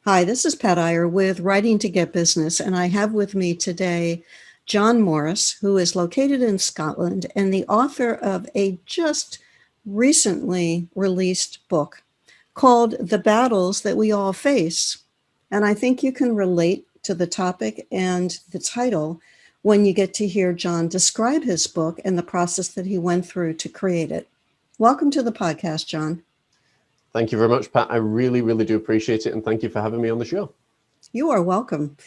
Hi, this is Pat Iyer with Writing to Get Business, and I have with me today John Morris, who is located in Scotland and the author of a just recently released book called The Battles That We All Face. And I think you can relate to the topic and the title when you get to hear John describe his book and the process that he went through to create it. Welcome to the podcast, John. Thank you very much, Pat. I really, really do appreciate it. And thank you for having me on the show. You are welcome.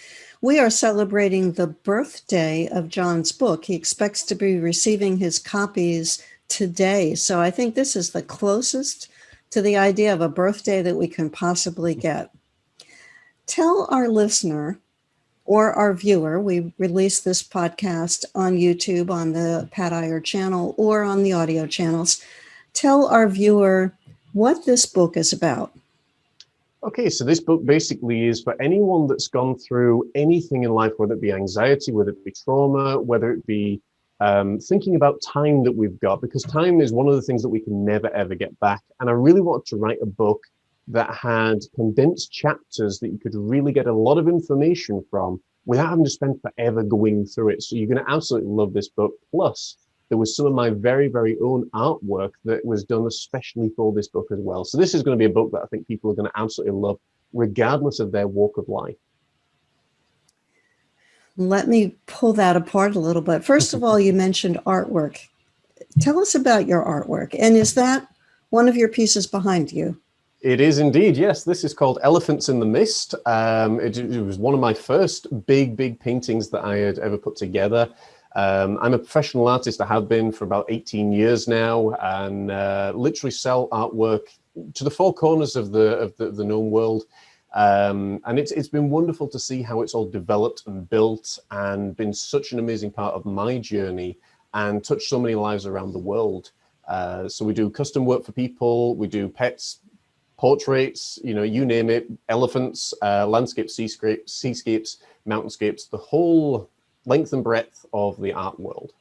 We are celebrating the birthday of John's book. He expects to be receiving his copies today. So I think this is the closest to the idea of a birthday that we can possibly get. Tell our listener or our viewer, we release this podcast on YouTube, on the Pat Iyer channel, or on the audio channels. Tell our viewer what this book is about. Okay, so this book basically is for anyone that's gone through anything in life, whether it be anxiety, whether it be trauma, whether it be thinking about time that we've got, because time is one of the things that we can never, ever get back. And I really wanted to write a book that had condensed chapters that you could really get a lot of information from without having to spend forever going through it. So you're going to absolutely love this book. Plus, there was some of my very, very own artwork that was done especially for this book as well. So this is going to be a book that I think people are going to absolutely love, regardless of their walk of life. Let me pull that apart a little bit. First of all, you mentioned artwork. Tell us about your artwork. And is that one of your pieces behind you? It is indeed, yes. This is called Elephants in the Mist. It was one of my first big paintings that I had ever put together. I'm a professional artist. I have been for about 18 years now, and literally sell artwork to the four corners of the known world. And it's been wonderful to see how it's all developed and built and been such an amazing part of my journey and touched so many lives around the world. So we do custom work for people. We do pets, portraits, you name it, elephants, landscapes, seascapes, mountainscapes, the whole length and breadth of the art world.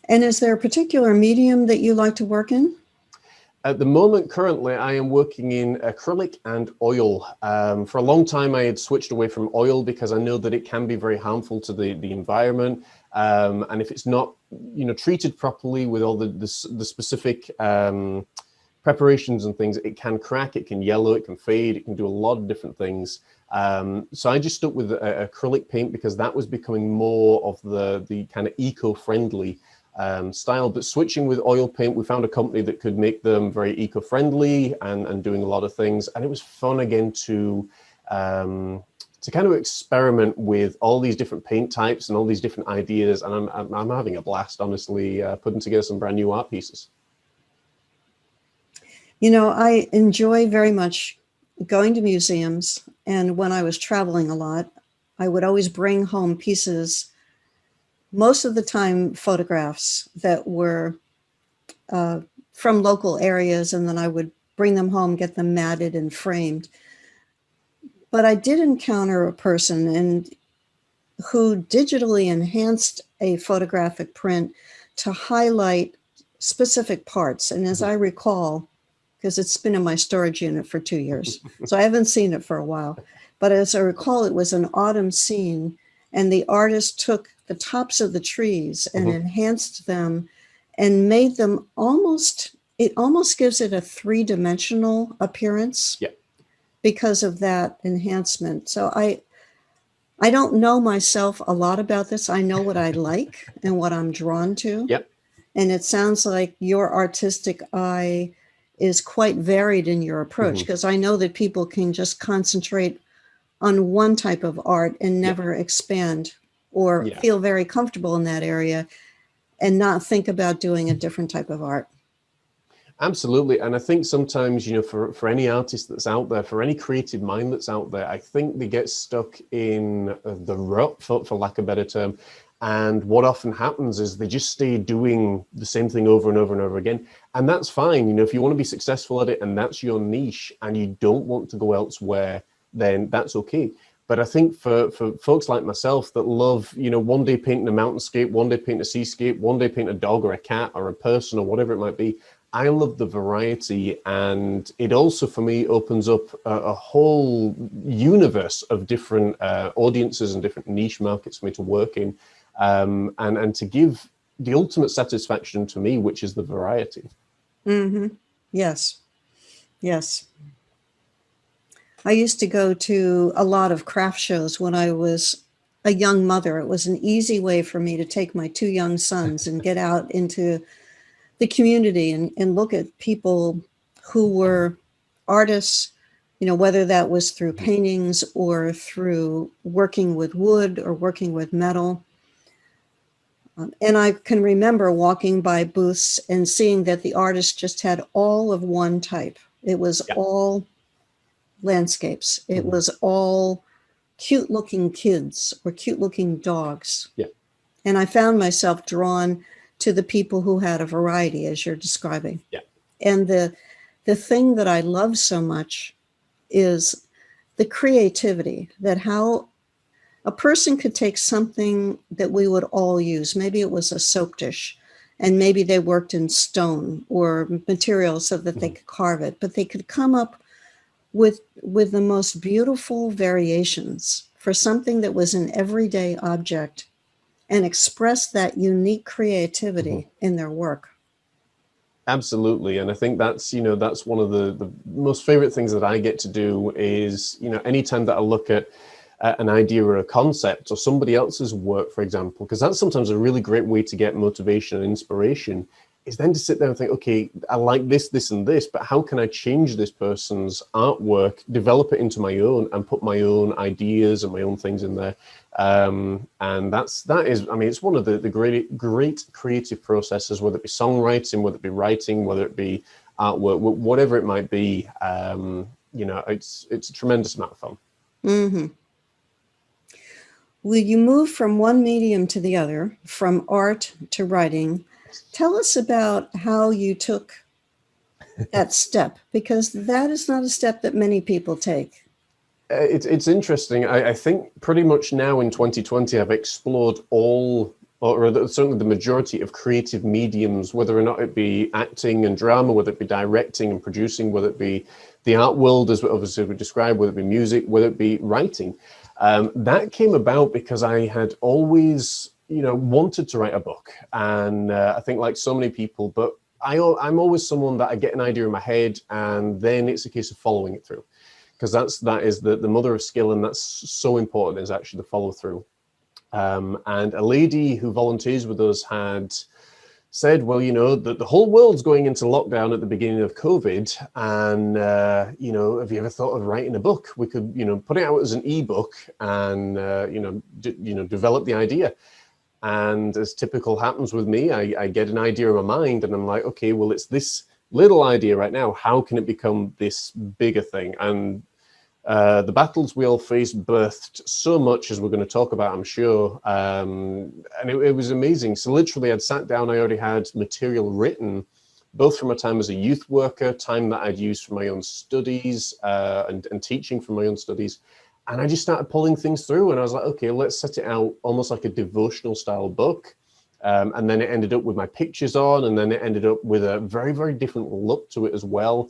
And is there a particular medium that you like to work in? At the moment, currently, I am working in acrylic and oil. For a long time, I had switched away from oil because I know that it can be very harmful to the environment. And if it's not, treated properly with all the specific preparations and things, it can crack, it can yellow, it can fade, it can do a lot of different things. So I just stuck with acrylic paint because that was becoming more of the kind of eco-friendly style. But switching with oil paint, we found a company that could make them very eco-friendly and doing a lot of things. And it was fun again to kind of experiment with all these different paint types and all these different ideas. And I'm having a blast, honestly, putting together some brand new art pieces. I enjoy very much going to museums, and when I was traveling a lot, I would always bring home pieces, most of the time photographs that were from local areas, and then I would bring them home, get them matted and framed. But I did encounter a person who digitally enhanced a photographic print to highlight specific parts. And as I recall, because it's been in my storage unit for 2 years, so I haven't seen it for a while. But as I recall, it was an autumn scene, and the artist took the tops of the trees and enhanced them and made them it almost gives it a three-dimensional appearance because of that enhancement. So I don't know myself a lot about this. I know what I like and what I'm drawn to. And it sounds like your artistic eye is quite varied in your approach, because I know that people can just concentrate on one type of art and never expand or feel very comfortable in that area and not think about doing a different type of art. Absolutely. And I think sometimes, for any artist that's out there, for any creative mind that's out there, I think they get stuck in the rut, for lack of a better term. And what often happens is they just stay doing the same thing over and over and over again. And that's fine. If you want to be successful at it and that's your niche and you don't want to go elsewhere, then that's okay. But I think for folks like myself that love, one day painting a mountainscape, one day paint a seascape, one day paint a dog or a cat or a person or whatever it might be, I love the variety, and it also for me opens up a whole universe of different audiences and different niche markets for me to work in, and to give the ultimate satisfaction to me, which is the variety. Mm-hmm. Yes. Yes. I used to go to a lot of craft shows when I was a young mother. It was an easy way for me to take my two young sons and get out into the community and look at people who were artists, whether that was through paintings or through working with wood or working with metal. And I can remember walking by booths and seeing that the artist just had all of one type. It was Yeah. all landscapes. It Mhm. was all cute looking kids or cute looking dogs. Yeah. And I found myself drawn to the people who had a variety, as you're describing. Yeah. And the thing that I love so much is the creativity, that how a person could take something that we would all use. Maybe it was a soap dish, and maybe they worked in stone or material so that they could carve it, but they could come up with the most beautiful variations for something that was an everyday object and express that unique creativity in their work. Absolutely. And I think that's, that's one of the most favorite things that I get to do is, anytime that I look at an idea or a concept or somebody else's work, for example, because that's sometimes a really great way to get motivation and inspiration, is then to sit there and think, okay, I like this, this, and this, but how can I change this person's artwork, develop it into my own, and put my own ideas and my own things in there? And that is, I mean, it's one of the great creative processes, whether it be songwriting, whether it be writing, whether it be artwork, whatever it might be. It's a tremendous amount of fun. Mm-hmm. Will you move from one medium to the other, from art to writing? Tell us about how you took that step, because that is not a step that many people take. It's interesting. I think pretty much now in 2020, I've explored all, or certainly the majority of creative mediums, whether or not it be acting and drama, whether it be directing and producing, whether it be the art world, as obviously we described, whether it be music, whether it be writing. That came about because I had always, wanted to write a book. And I think like so many people, but I'm always someone that I get an idea in my head and then it's a case of following it through. Because that is the mother of skill, and that's so important, is actually the follow through. And a lady who volunteers with us had said, well, the whole world's going into lockdown at the beginning of COVID, and have you ever thought of writing a book? We could put it out as an ebook and develop the idea. And as typical happens with me, I get an idea in my mind, and I'm like, okay, well, it's this little idea right now. How can it become this bigger thing? And the battles we all faced birthed so much, as we're going to talk about, I'm sure. And it was amazing. So literally I'd sat down, I already had material written, both from a time as a youth worker, time that I'd used for my own studies and teaching for my own studies. And I just started pulling things through, and I was like, okay, let's set it out almost like a devotional style book. And then it ended up with my pictures on, and then it ended up with a very, very different look to it as well.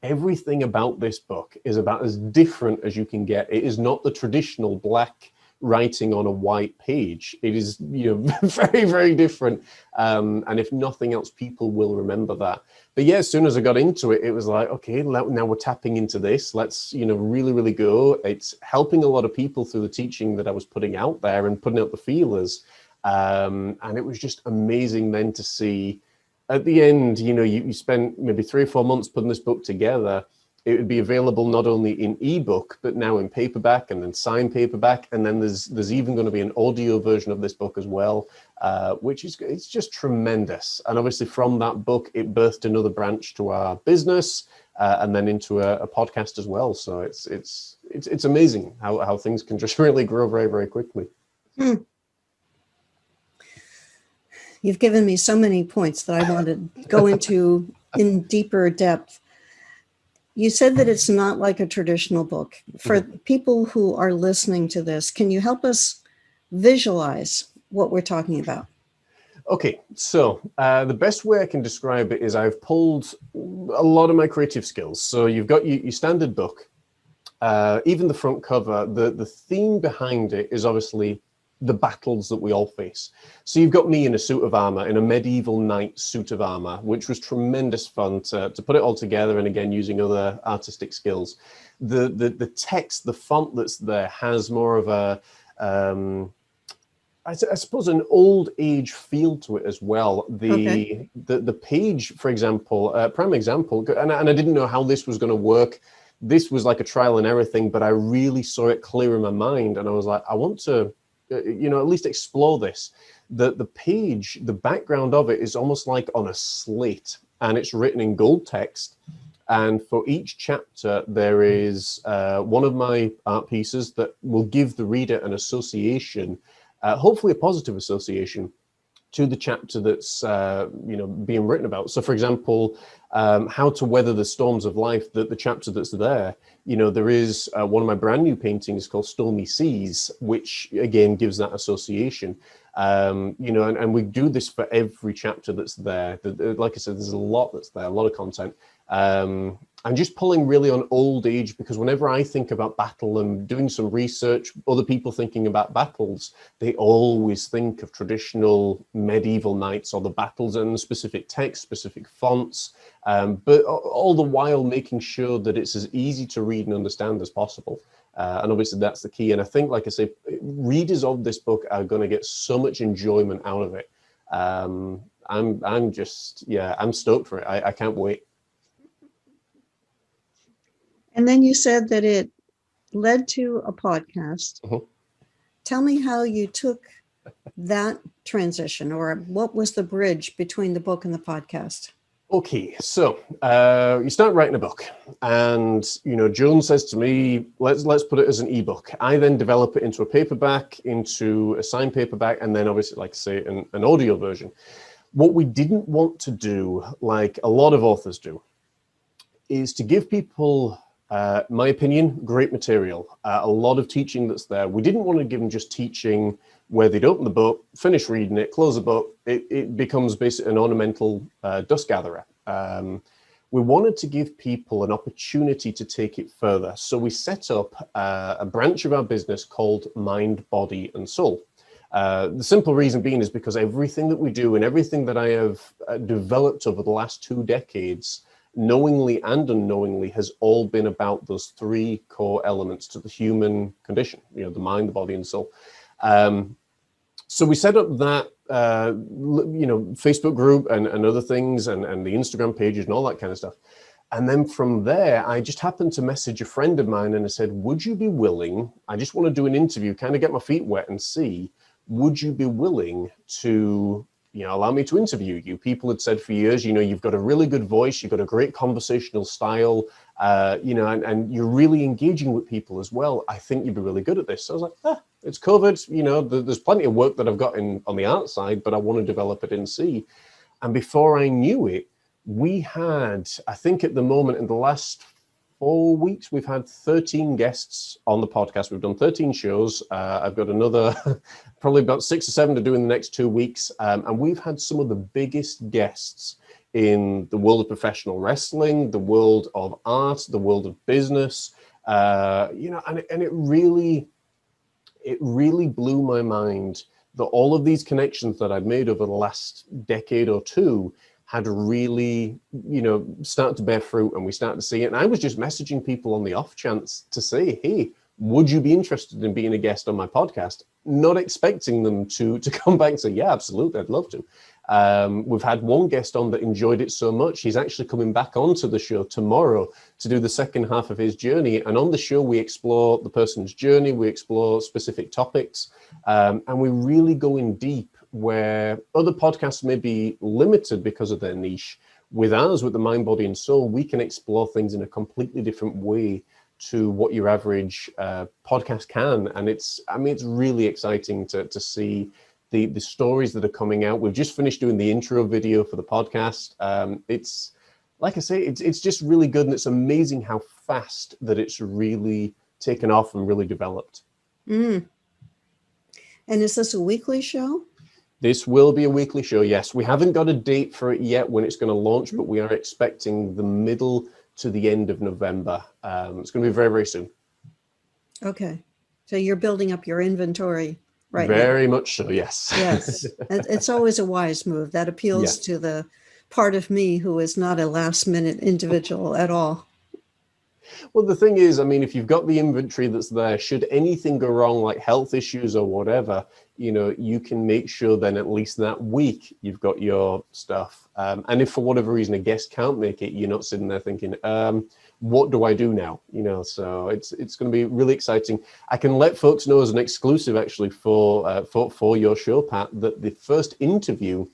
Everything about this book is about as different as you can get. It is not the traditional black writing on a white page. It is, very, very different. And if nothing else, people will remember that. But yeah, as soon as I got into it, it was like, okay, now we're tapping into this. Let's, really, really go. It's helping a lot of people through the teaching that I was putting out there and putting out the feelers. And it was just amazing then to see at the end, you spent maybe 3 or 4 months putting this book together. It would be available not only in ebook, but now in paperback and then signed paperback. And then there's even going to be an audio version of this book as well, which it's just tremendous. And obviously from that book, it birthed another branch to our business and then into a podcast as well. So it's amazing how things can just really grow very, very quickly. You've given me so many points that I want to go into in deeper depth. You said that it's not like a traditional book. For people who are listening to this, can you help us visualize what we're talking about? Okay, so the best way I can describe it is I've pulled a lot of my creative skills. So you've got your standard book, even the front cover, the theme behind it is obviously the battles that we all face. So you've got me in a suit of armor, in a medieval knight suit of armor, which was tremendous fun to put it all together, and again, using other artistic skills. The text, the font that's there has more of a, I suppose, an old age feel to it as well. Okay. The page, for example, prime example, and I didn't know how this was going to work. This was like a trial and error thing, but I really saw it clear in my mind, and I was like, I want to, at least explore this. The page, the background of it is almost like on a slate, and it's written in gold text. And for each chapter, there is one of my art pieces that will give the reader an association, hopefully a positive association, to the chapter that's being written about. So, for example, how to weather the storms of life. The chapter that's there, there is one of my brand new paintings called Stormy Seas, which again gives that association. And we do this for every chapter that's there. Like I said, there's a lot that's there, a lot of content. I'm just pulling really on old age, because whenever I think about battle and doing some research, other people thinking about battles, they always think of traditional medieval knights or the battles and specific text, specific fonts, but all the while making sure that it's as easy to read and understand as possible. And obviously that's the key. And I think, like I say, readers of this book are going to get so much enjoyment out of it. I'm stoked for it. I can't wait. And then you said that it led to a podcast. Uh-huh. Tell me how you took that transition, or what was the bridge between the book and the podcast? Okay, so you start writing a book, and Joan says to me, let's put it as an ebook. I then develop it into a paperback, into a signed paperback, and then obviously, like I say, an audio version. What we didn't want to do, like a lot of authors do, is to give people, my opinion, great material, a lot of teaching that's there. We didn't want to give them just teaching where they'd open the book, finish reading it, close the book. It becomes basically an ornamental dust gatherer. We wanted to give people an opportunity to take it further. So we set up a branch of our business called Mind, Body, and Soul. The simple reason being is because everything that we do and everything that I have developed over the last 2 decades, knowingly and unknowingly, has all been about those 3 core elements to the human condition, the mind, the body, and soul. So we set up that, Facebook group and other things, and the Instagram pages and all that kind of stuff. And then from there, I just happened to message a friend of mine and I said, would you be willing, I just want to do an interview, kind of get my feet wet and see, would you be willing to allow me to interview you? People had said for years, you've got a really good voice, you've got a great conversational style, and you're really engaging with people as well. I think you'd be really good at this. So I was like, it's COVID, there's plenty of work that I've got on the art side, but I want to develop it in C. And before I knew it, we had, I think at the moment, in the last 4 weeks, we've had 13 guests on the podcast. We've done 13 shows. I've got another probably about 6 or 7 to do in the next 2 weeks. And we've had some of the biggest guests in the world of professional wrestling, the world of art, the world of business, and it really blew my mind that all of these connections that I'd made over the last decade or two had really, started to bear fruit, and we started to see it. And I was just messaging people on the off chance to say, hey, would you be interested in being a guest on my podcast? Not expecting them to come back and say, yeah, absolutely, I'd love to. We've had one guest on that enjoyed it so much, he's actually coming back onto the show tomorrow to do the second half of his journey. And on the show, we explore the person's journey, we explore specific topics, and we really go in deep where other podcasts may be limited because of their niche. With ours, with the Mind, Body, and Soul, we can explore things in a completely different way to what your average podcast can. And it's really exciting to see the stories that are coming out. We've just finished doing the intro video for the podcast. It's, like I say, it's just really good, and it's amazing how fast that it's really taken off and really developed. And is this a weekly show? This will be a weekly show, yes. We haven't got a date for it yet when it's going to launch, but we are expecting the middle to the end of November. It's going to be very, very soon. Okay. So you're building up your inventory right now. Very much so, yes. Yes. It's always a wise move. That appeals to the part of me who is not a last minute individual at all. Well, the thing is, I mean, if you've got the inventory that's there, should anything go wrong, like health issues or whatever, you know, you can make sure then at least that week you've got your stuff. And if for whatever reason a guest can't make it, you're not sitting there thinking, what do I do now? You know, so it's going to be really exciting. I can let folks know as an exclusive, actually, for your show, Pat, that the first interview,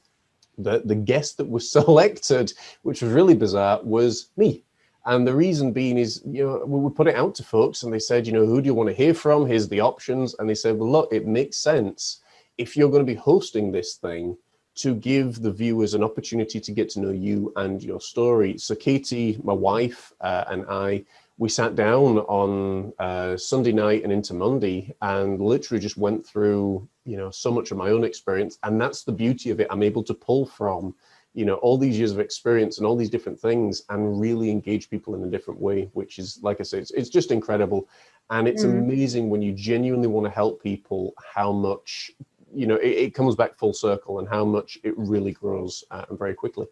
the guest that was selected, which was really bizarre, was me. And the reason being is, you know, we put it out to folks and they said, you know, who do you want to hear from? Here's the options. And they said, well, look, it makes sense if you're going to be hosting this thing to give the viewers an opportunity to get to know you and your story. So Katie, my wife, and I, we sat down on Sunday night and into Monday and literally just went through, you know, so much of my own experience. And that's the beauty of it. I'm able to pull from, you know, all these years of experience and all these different things and really engage people in a different way, which is, like I said, it's just incredible. And it's amazing when you genuinely want to help people, how much, you know, it comes back full circle and how much it really grows very quickly.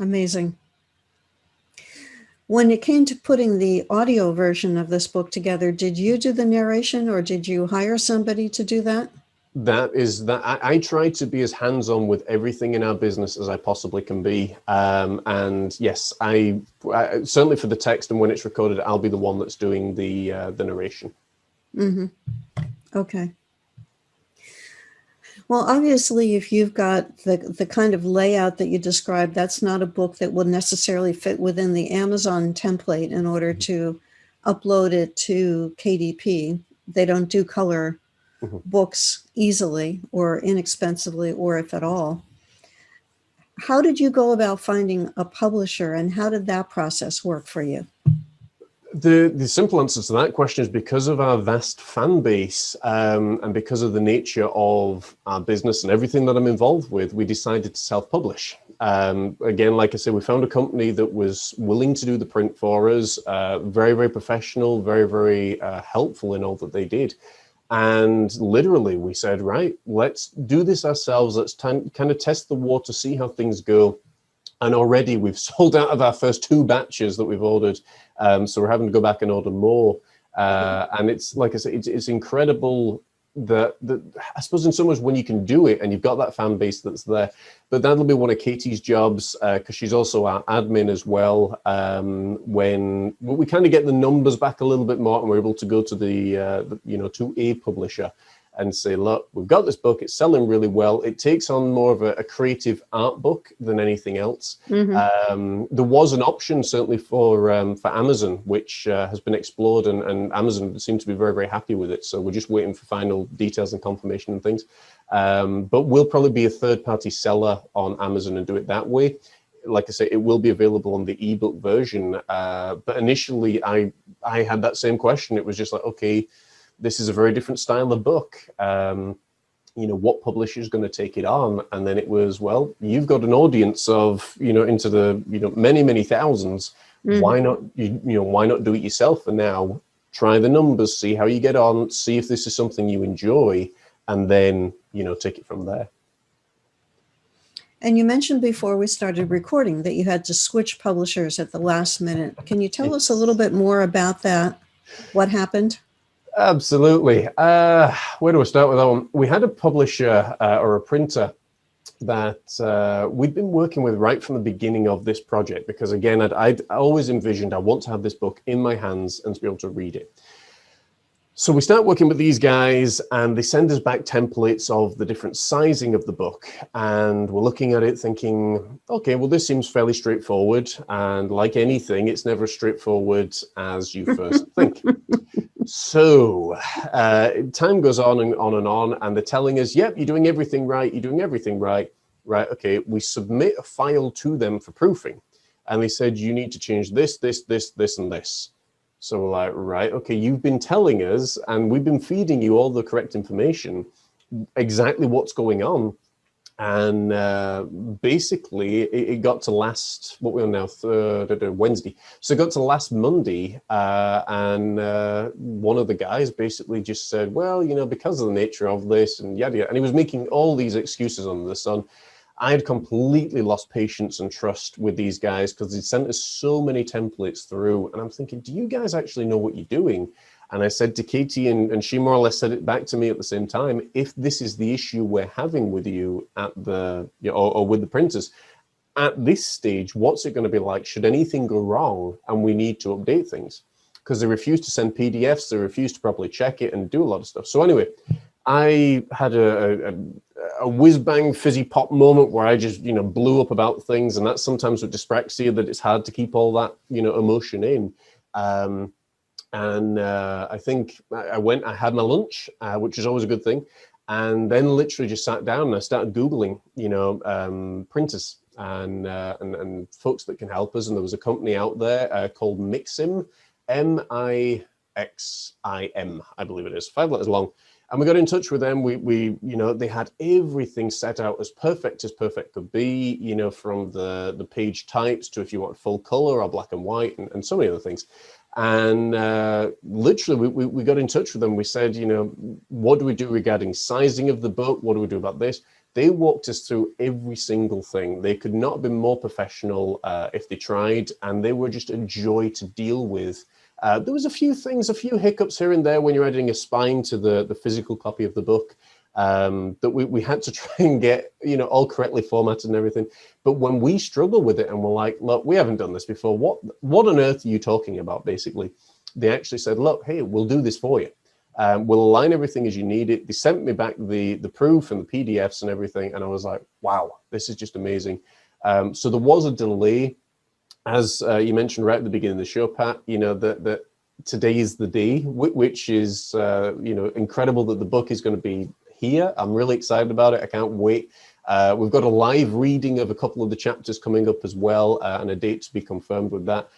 Amazing. When it came to putting the audio version of this book together, did you do the narration or did you hire somebody to do that? I try to be as hands-on with everything in our business as I possibly can be. And yes, I certainly for the text and when it's recorded, I'll be the one that's doing the narration. Mm-hmm. Okay. Well, obviously, if you've got the kind of layout that you described, that's not a book that would necessarily fit within the Amazon template in order to upload it to KDP. They don't do color books easily or inexpensively, or if at all. How did you go about finding a publisher and how did that process work for you? The simple answer to that question is because of our vast fan base and because of the nature of our business and everything that I'm involved with, we decided to self-publish. Again, like I said, we found a company that was willing to do the print for us, very, very professional, very, very helpful in all that they did. And literally we said, right, let's do this ourselves. Let's kind of test the water, see how things go. And already we've sold out of our first 2 batches that we've ordered. So we're having to go back and order more. And it's, like I said, it's incredible that I suppose in some ways when you can do it and you've got that fan base that's there, but that'll be one of Katie's jobs because she's also our admin as well. When we kind of get the numbers back a little bit more and we're able to go to to a publisher and say, look, we've got this book, it's selling really well. It takes on more of a creative art book than anything else. There was an option certainly for Amazon, which has been explored and Amazon seemed to be very, very happy with it. So we're just waiting for final details and confirmation and things. But we'll probably be a third-party seller on Amazon and do it that way. Like I say, it will be available on the ebook version. But initially, I had that same question. It was just like, okay, this is a very different style of book. What publisher is going to take it on? And then it was, well, you've got an audience of, into the, many, many thousands. Why not, why not do it yourself? And now try the numbers, see how you get on, see if this is something you enjoy, and then, take it from there. And you mentioned before we started recording that you had to switch publishers at the last minute. Can you tell us a little bit more about that? What happened? Absolutely. Where do I start with that one? We had a publisher or a printer that we'd been working with right from the beginning of this project, because again, I'd always envisioned I want to have this book in my hands and to be able to read it. So we start working with these guys and they send us back templates of the different sizing of the book. And we're looking at it thinking, okay, well, this seems fairly straightforward. And like anything, it's never as straightforward as you first think. So time goes on and on and on, and they're telling us, yep, you're doing everything right. You're doing everything right. Right. Okay. We submit a file to them for proofing. And they said, you need to change this, this, this, this, and this. So we're like, right, okay, you've been telling us and we've been feeding you all the correct information. exactly what's going on. And basically, it got to last, what we're on now, Wednesday. So it got to last Monday, and one of the guys basically just said, well, you know, because of the nature of this and yada, yada. And he was making all these excuses under the sun. I had completely lost patience and trust with these guys because they sent us so many templates through. And I'm thinking, do you guys actually know what you're doing? And I said to Katie, and she more or less said it back to me at the same time, if this is the issue we're having with you at the, or with the printers, at this stage, what's it going to be like? Should anything go wrong and we need to update things? Because they refuse to send PDFs, they refuse to properly check it and do a lot of stuff. So anyway, I had a whiz-bang fizzy pop moment where I just, you know, blew up about things. And that's sometimes with dyspraxia, that it's hard to keep all that, you know, emotion in. And I think I had my lunch, which is always a good thing. And then literally just sat down and I started Googling, you know, printers and folks that can help us. And there was a company out there called Mixim, Mixim, I believe it is, 5 letters long. And we got in touch with them. We you know, they had everything set out as perfect could be, you know, from the page types to if you want full color or black and white and so many other things. And literally we got in touch with them. We said, you know, what do we do regarding sizing of the book? What do we do about this? They walked us through every single thing. They could not have been more professional if they tried, and they were just a joy to deal with. There was a few hiccups here and there when you're adding a spine to the physical copy of the book that we had to try and get, you know, all correctly formatted and everything. But when we struggle with it and we're like, look, we haven't done this before. What on earth are you talking about? Basically, they actually said, look, hey, we'll do this for you. We'll align everything as you need it. They sent me back the proof and the PDFs and everything. And I was like, wow, this is just amazing. So there was a delay. As you mentioned right at the beginning of the show, Pat, you know, that today is the day, which is, you know, incredible that the book is going to be here. I'm really excited about it. I can't wait. We've got a live reading of a couple of the chapters coming up as well, and a date to be confirmed with that.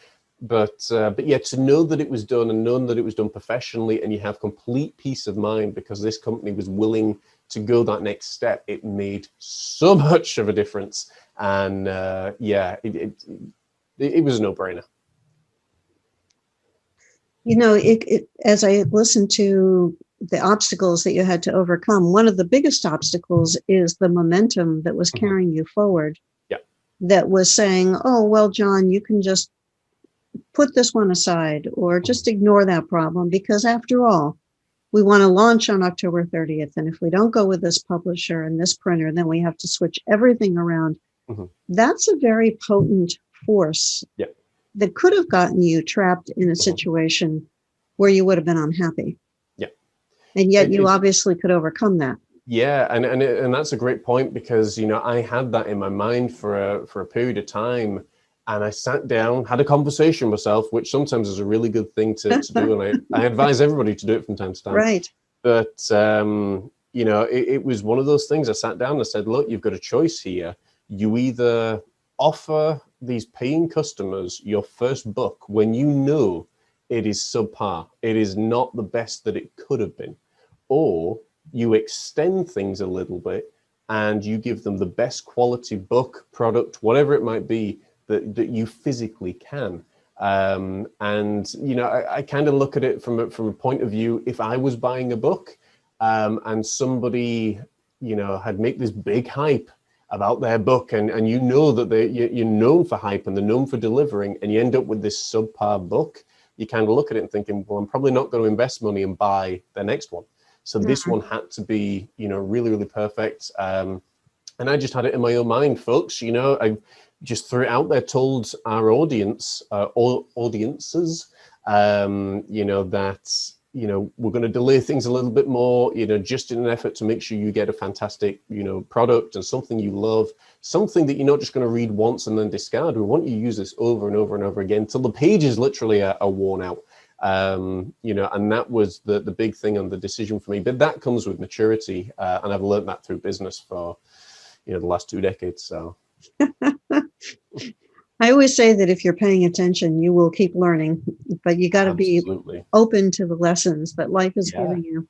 But yeah, to know that it was done and knowing that it was done professionally, and you have complete peace of mind because this company was willing to go that next step, it made so much of a difference. And yeah, it was a no-brainer. You know, as I listened to the obstacles that you had to overcome, one of the biggest obstacles is the momentum that was carrying you forward. Yeah. That was saying, oh, well, John, you can just put this one aside or just ignore that problem, because after all, we want to launch on October 30th. And if we don't go with this publisher and this printer, then we have to switch everything around. That's a very potent force that could have gotten you trapped in a situation where you would have been unhappy. Yeah. And yet you obviously could overcome that. Yeah, and that's a great point, because, you know, I had that in my mind for a period of time, and I sat down, had a conversation with myself, which sometimes is a really good thing to do, and I advise everybody to do it from time to time. Right. But you know, it was one of those things. I sat down and I said, look, you've got a choice here. You either offer these paying customers your first book when you know it is subpar, it is not the best that it could have been, or you extend things a little bit and you give them the best quality book, product, whatever it might be that you physically can. And, you know, I kind of look at it from a point of view, if I was buying a book and somebody, you know, had made this big hype about their book, and you know that you're known for hype and they're known for delivering, and you end up with this subpar book, you kind of look at it and thinking, well, I'm probably not going to invest money and buy the next one. So this one had to be, you know, really, really perfect. And I just had it in my own mind, folks. You know, I just threw it out there, told our audiences, you know, that, you know, we're going to delay things a little bit more, you know, just in an effort to make sure you get a fantastic, you know, product and something you love, something that you're not just going to read once and then discard. We want you to use this over and over and over again till the pages literally are worn out. You know, and that was the big thing on the decision for me. But that comes with maturity, and I've learned that through business for, you know, the last 2 decades. So I always say that if you're paying attention, you will keep learning, but you got to be open to the lessons that life is giving you.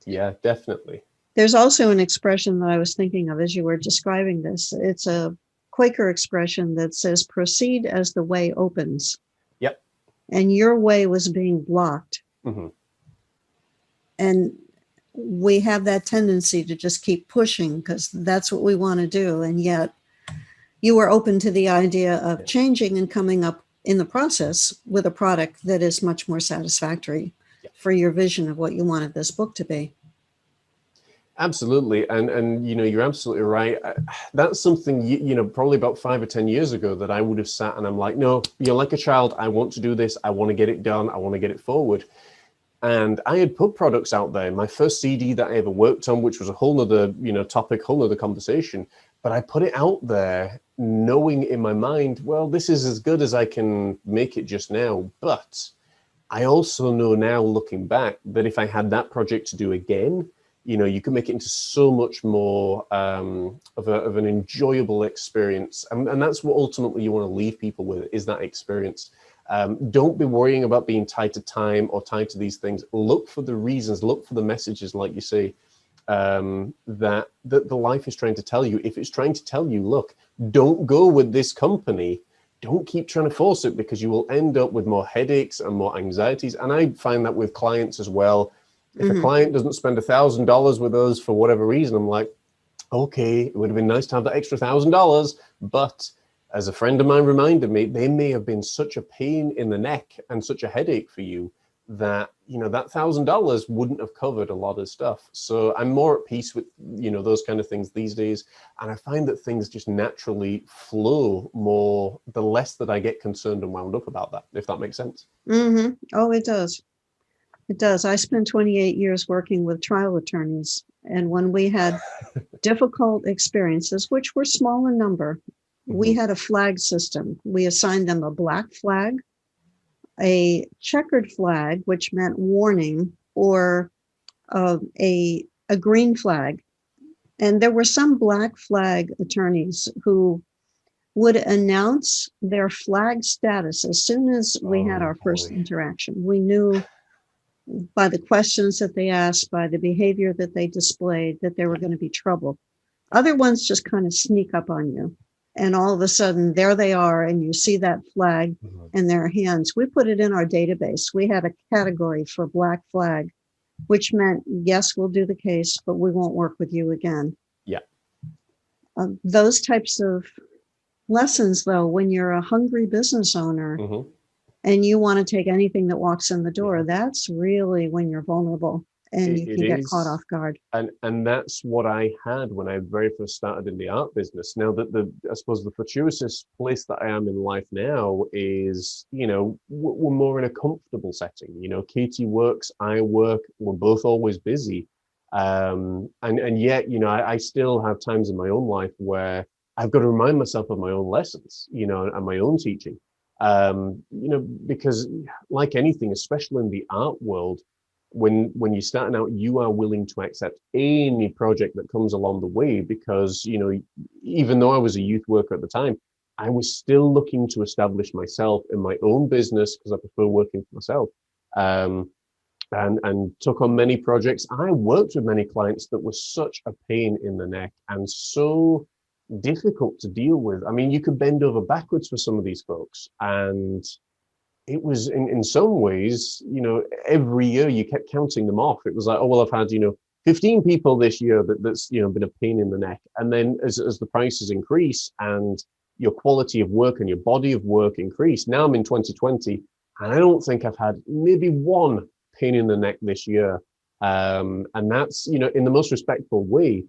Yeah, definitely. There's also an expression that I was thinking of as you were describing this. It's a Quaker expression that says, proceed as the way opens. Yep. And your way was being blocked. Mm-hmm. And we have that tendency to just keep pushing because that's what we want to do. And yet you were open to the idea of changing and coming up in the process with a product that is much more satisfactory for your vision of what you wanted this book to be. Absolutely, and you know, you're absolutely right. That's something you know, probably about 5 or 10 years ago that I would have sat and I'm like, no, you're like a child. I want to do this. I want to get it done. I want to get it forward. And I had put products out there. My first CD that I ever worked on, which was a whole nother, you know, topic, whole nother conversation. But I put it out there knowing in my mind, well, this is as good as I can make it just now. But I also know now, looking back, that if I had that project to do again, you know, you can make it into so much more of an enjoyable experience. And that's what ultimately you want to leave people with, is that experience. Don't be worrying about being tied to time or tied to these things. Look for the reasons, look for the messages, like you say, that the life is trying to tell you. If it's trying to tell you, look, don't go with this company, don't keep trying to force it, because you will end up with more headaches and more anxieties. And I find that with clients as well. If a client doesn't spend $1,000 with us for whatever reason, I'm like, okay, it would have been nice to have that extra $1,000, but as a friend of mine reminded me, they may have been such a pain in the neck and such a headache for you that, you know, that $1,000 wouldn't have covered a lot of stuff. So I'm more at peace with, you know, those kind of things these days. And I find that things just naturally flow more, the less that I get concerned and wound up about that, if that makes sense. Mm-hmm. Oh, it does. It does. I spent 28 years working with trial attorneys. And when we had difficult experiences, which were small in number, we had a flag system. We assigned them a black flag, a checkered flag, which meant warning, or a green flag. And there were some black flag attorneys who would announce their flag status as soon as we had our first interaction. We knew by the questions that they asked, by the behavior that they displayed, that there were going to be trouble. Other ones just kind of sneak up on you. And all of a sudden, there they are, and you see that flag in their hands. We put it in our database. We had a category for black flag, which meant, yes, we'll do the case, but we won't work with you again. Yeah. Those types of lessons, though, when you're a hungry business owner, and you want to take anything that walks in the door, that's really when you're vulnerable and you can get caught off guard. And that's what I had when I very first started in the art business. Now that I suppose the fortuitous place that I am in life now is, you know, we're more in a comfortable setting. You know, Katie works, I work, we're both always busy. And yet, you know, I still have times in my own life where I've got to remind myself of my own lessons, you know, and my own teaching. You know, because like anything, especially in the art world, when you're starting out, you are willing to accept any project that comes along the way, because, you know, even though I was a youth worker at the time, I was still looking to establish myself in my own business because I prefer working for myself. And took on many projects. I worked with many clients that were such a pain in the neck and so difficult to deal with. I mean, you could bend over backwards for some of these folks. And it was in some ways, you know, every year you kept counting them off. It was like, oh, well, I've had, you know, 15 people this year that's, you know, been a pain in the neck. And then as the prices increase and your quality of work and your body of work increase, now I'm in 2020, and I don't think I've had maybe one pain in the neck this year. And that's, you know, in the most respectful way.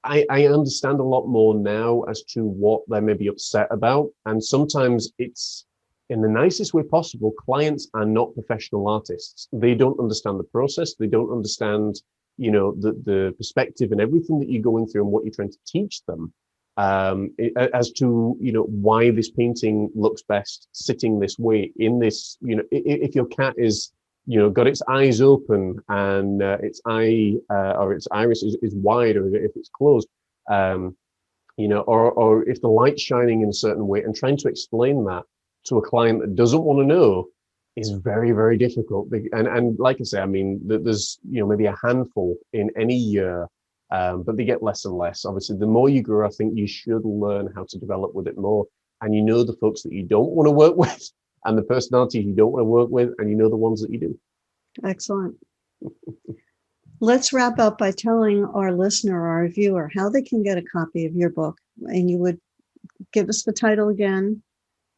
I understand a lot more now as to what they may be upset about. And sometimes it's in the nicest way possible. Clients are not professional artists. They don't understand the process. They don't understand, you know, the perspective and everything that you're going through and what you're trying to teach them, as to, you know, why this painting looks best sitting this way in this, you know, if your cat is, you know, got its eyes open and its eye or its iris is wide, or if it's closed, you know, or if the light's shining in a certain way, and trying to explain that to a client that doesn't want to know is very, very difficult. And like I say, I mean, there's, you know, maybe a handful in any year but they get less and less. Obviously, the more you grow, I think you should learn how to develop with it more. And you know the folks that you don't want to work with and the personalities you don't want to work with, and you know the ones that you do. Excellent. Let's wrap up by telling our listener or our viewer how they can get a copy of your book. And you would give us the title again,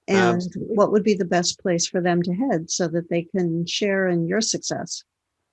and Absolutely. what would be the best place for them to head so that they can share in your success?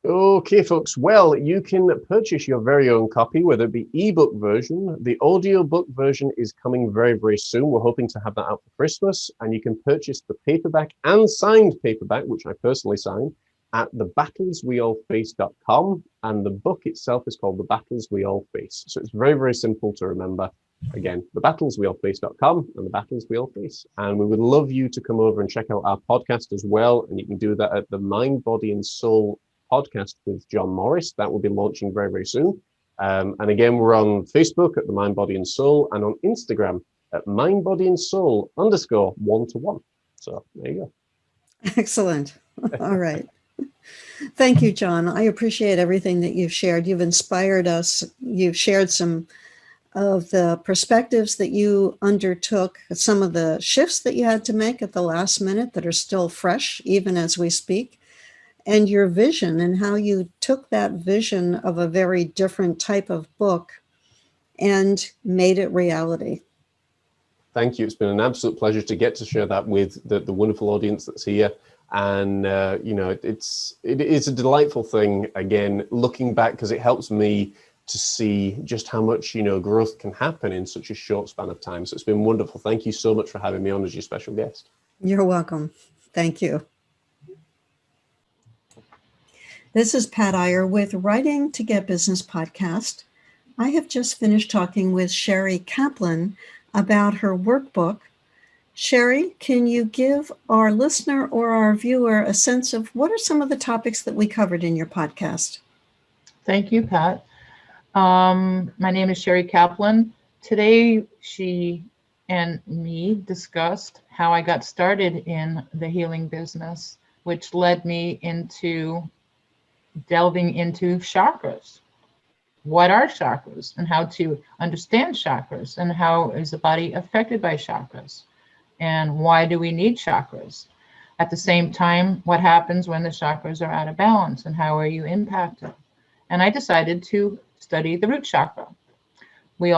Okay, folks. Well, you can purchase your very own copy, whether it be ebook version. The audiobook version is coming very, very soon. We're hoping to have that out for Christmas. And you can purchase the paperback and signed paperback, which I personally signed, at thebattlesweallface.com. And the book itself is called The Battles We All Face. So it's very, very simple to remember. Again, thebattlesweallface.com and The Battles We All Face. And we would love you to come over and check out our podcast as well. And you can do that at the Mind, Body and Soul podcast with John Morris. That will be launching very, very soon. And again, we're on Facebook at the Mind, Body and Soul, and on Instagram at Mind, Body and Soul _1-to-1. So there you go. Excellent. All right. Thank you, John. I appreciate everything that you've shared. You've inspired us. You've shared some of the perspectives that you undertook, some of the shifts that you had to make at the last minute that are still fresh, even as we speak, and your vision and how you took that vision of a very different type of book and made it reality. Thank you. It's been an absolute pleasure to get to share that with the wonderful audience that's here. And, you know, it is a delightful thing, again, looking back, because it helps me to see just how much, you know, growth can happen in such a short span of time. So it's been wonderful. Thank you so much for having me on as your special guest. You're welcome. Thank you. This is Pat Iyer with Writing to Get Business podcast. I have just finished talking with Sherry Kaplan about her workbook. Sherry, can you give our listener or our viewer a sense of what are some of the topics that we covered in your podcast? Thank you, Pat. My name is Sherry Kaplan. Today, she and me discussed how I got started in the healing business, which led me into delving into chakras. What are chakras, and how to understand chakras, and how is the body affected by chakras, and why do we need chakras? At the same time, what happens when the chakras are out of balance, and how are you impacted? And I decided to study the root chakra. We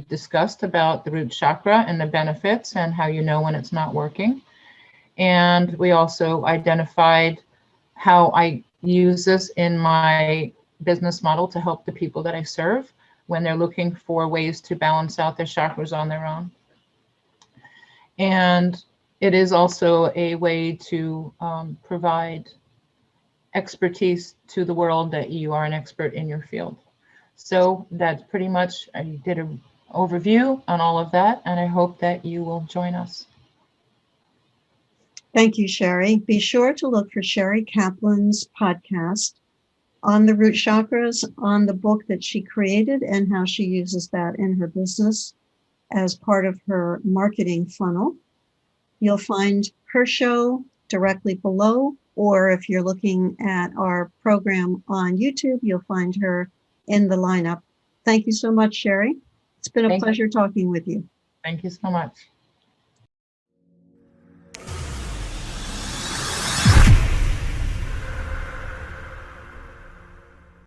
discussed about the root chakra and the benefits and how you know when it's not working. And we also identified how I use this in my business model to help the people that I serve when they're looking for ways to balance out their chakras on their own. And it is also a way to provide expertise to the world that you are an expert in your field. So that's pretty much, I did an overview on all of that, and I hope that you will join us. Thank you, Sherry. Be sure to look for Sherry Kaplan's podcast on the root chakras, on the book that she created and how she uses that in her business as part of her marketing funnel. You'll find her show directly below, or if you're looking at our program on YouTube, you'll find her in the lineup. Thank you so much, Sherry. It's been a pleasure talking with you. Thank you so much.